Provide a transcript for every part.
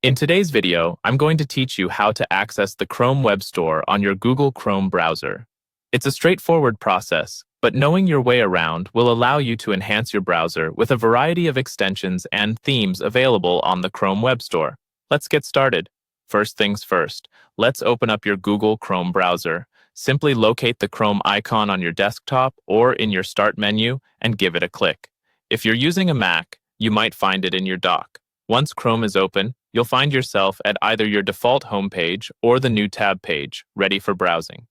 In today's video, I'm going to teach you how to access the Chrome Web Store on your Google Chrome browser. It's a straightforward process, but knowing your way around will allow you to enhance your browser with a variety of extensions and themes available on the Chrome Web Store. Let's get started. First things first, let's open up your Google Chrome browser. Simply locate the Chrome icon on your desktop or in your Start menu and give it a click. If you're using a Mac, you might find it in your dock. Once Chrome is open, you'll find yourself at either your default homepage or the new tab page, ready for browsing.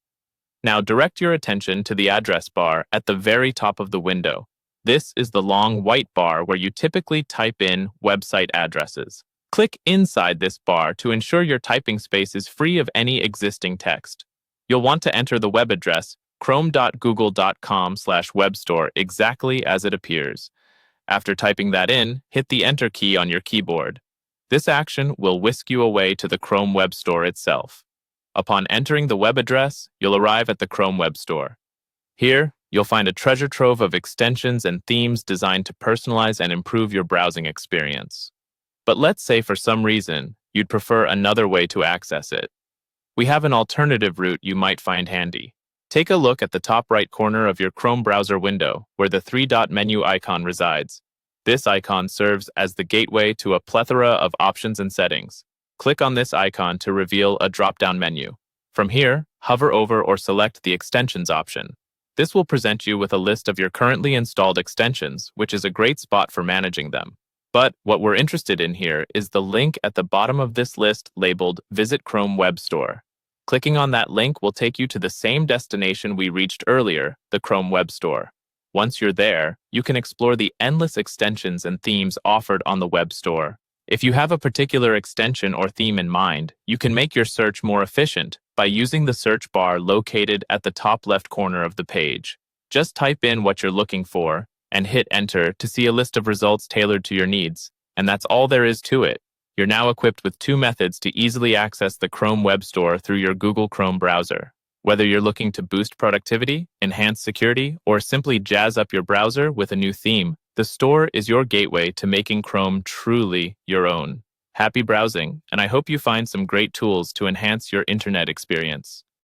Now direct your attention to the address bar at the very top of the window. This is the long white bar where you typically type in website addresses. Click inside this bar to ensure your typing space is free of any existing text. You'll want to enter the web address chrome.google.com/webstore exactly as it appears. After typing that in, hit the Enter key on your keyboard. This action will whisk you away to the Chrome Web Store itself. Upon entering the web address, you'll arrive at the Chrome Web Store. Here, you'll find a treasure trove of extensions and themes designed to personalize and improve your browsing experience. But let's say for some reason, you'd prefer another way to access it. We have an alternative route you might find handy. Take a look at the top right corner of your Chrome browser window, where the three-dot menu icon resides. This icon serves as the gateway to a plethora of options and settings. Click on this icon to reveal a drop-down menu. From here, hover over or select the Extensions option. This will present you with a list of your currently installed extensions, which is a great spot for managing them. But what we're interested in here is the link at the bottom of this list labeled Visit Chrome Web Store. Clicking on that link will take you to the same destination we reached earlier, the Chrome Web Store. Once you're there, you can explore the endless extensions and themes offered on the web store. If you have a particular extension or theme in mind, you can make your search more efficient by using the search bar located at the top left corner of the page. Just type in what you're looking for and hit Enter to see a list of results tailored to your needs. And that's all there is to it. You're now equipped with two methods to easily access the Chrome Web Store through your Google Chrome browser. Whether you're looking to boost productivity, enhance security, or simply jazz up your browser with a new theme, the store is your gateway to making Chrome truly your own. Happy browsing, and I hope you find some great tools to enhance your internet experience.